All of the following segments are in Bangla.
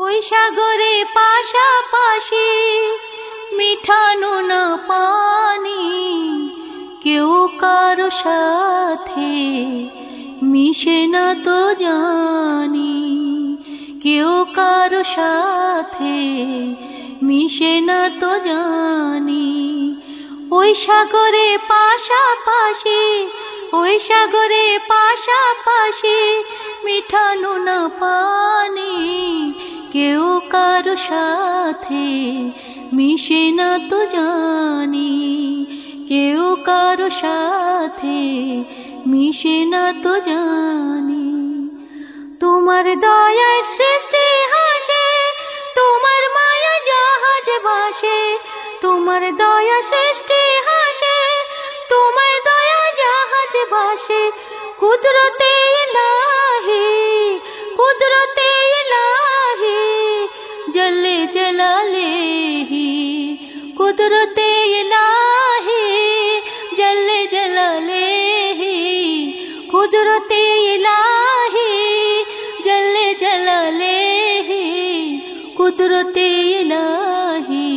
ওই সাগরে পাশাপাশি মিঠা নোনা পানি, কেউ কারো সাথে মিশে না তো জানি, কেউ কারো সাথে মিশে না তো জানি। ওই সাগরে পাশাপাশি, ওই সাগরে পাশাপাশি মিঠা নোনা পানি, কেউ কারো সাথে মিশে না তো জানি, কেউ কারো সাথে মিশে না তো জানি। তোমার দয়ায় সৃষ্টি হাসে, তোমার মায়া জাহাজ ভাসে, তোমার দয়া সৃষ্টি হাসে, তোমার দয়া জাহাজ ভাসে। কুদরতে ইলাহি, কুদরতে ইলাহি, জল্লে জলালেহি, কুদরতে ইলাহি, জল্লে জলালেহি, কুদরতে ইলাহি, জল্লে জলালেহি, কুদরতে ইলাহি,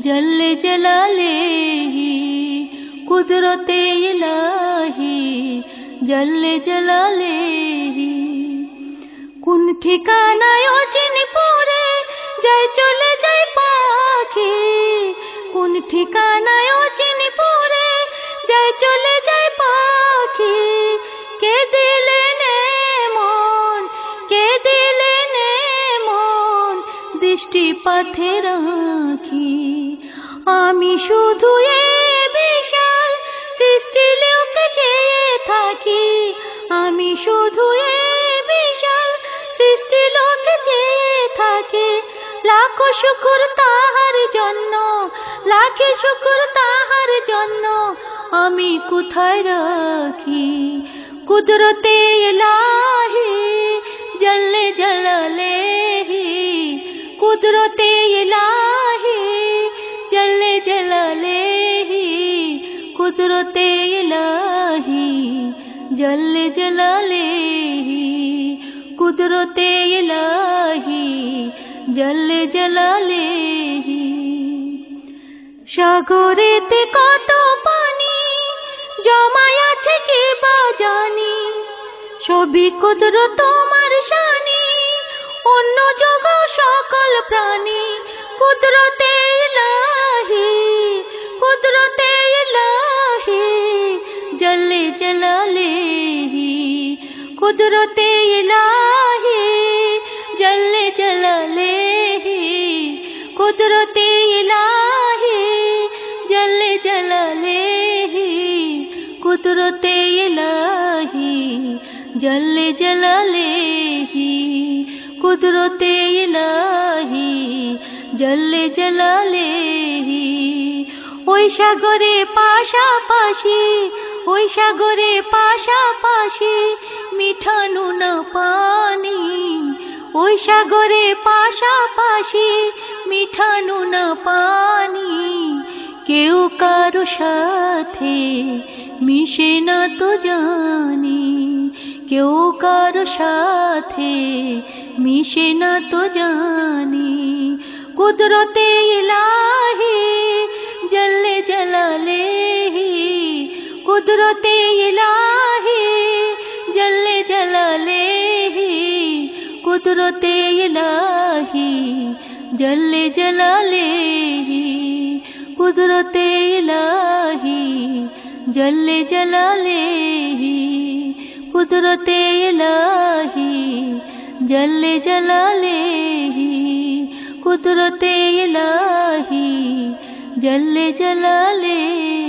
জল্লে জলালেহি, কুদরতে ইলাহি, জল্লে জলালেহি। কোন ঠিকানায় চিনপুরে যায় চলে যায় পাখি, কোন ঠিকানায় চিনপুরে যায় চলে যায় পাখি। কে দিলেন মন, কে দিলেন মন, দৃষ্টি পথে রাখি। আমি শুধু এ বিশাল সৃষ্টি লোকে চেয়ে থাকি, আমি শুধু এ বিশাল সৃষ্টি লোকে চেয়ে থাকি। লাখো শুকর তাহার জন্য, লাখে শুকর তাহার জন্য, আমি কোথায় রাখি। কুদরতে ইলাহি, জল্লে জলালেহি, কুদরতে ইলাহি, জল্লে জলালেহি, কুদরতে ইলাহি, জল্লে জলালেহি, কুদরতে ইলাহি, জল্লে জলালেহি। সাগরেতে কত পানি জমায় আছে কে বা জানি, সবই কুদরত তোমার শানি, অন্য জগৎ সকল প্রাণী। কুদরতে ইলাহি, কুদরতে ইলাহি, জল্লে জলালেহি, কুদরতে ইলাহি, জল্লে জলালেহি, কুদরতে ইলাহি, জল্লে জলালেহি, কুদরতে ইলাহি, জল্লে জলালেহি, কুদরতে ইলাহি, জল্লে জলালেহি। ওই সাগরে পাশাপাশি, ওই সাগরে পাশাপাশি মিঠা নোনা পানি, ওই সাগরে পাশাপাশি মিঠা নোনা পানি, কেউ কারো সাথে মিশে না তো জানি, কেউ কারো সাথে মিশে না তো জানি। কুদরতে ইলাহি, জল্লে জলালেহি, কুদরতে ইলাহি, জল্লে জলালেহি, কুদরতে ইলাহি, জল্লে জলালেহি, কুদরতে ইলাহি, জল্লে জলালেহি, কুদরতে ইলাহি, জল্লে জলালেহি, কুদরতে ইলাহি, জল্লে জলালেহি।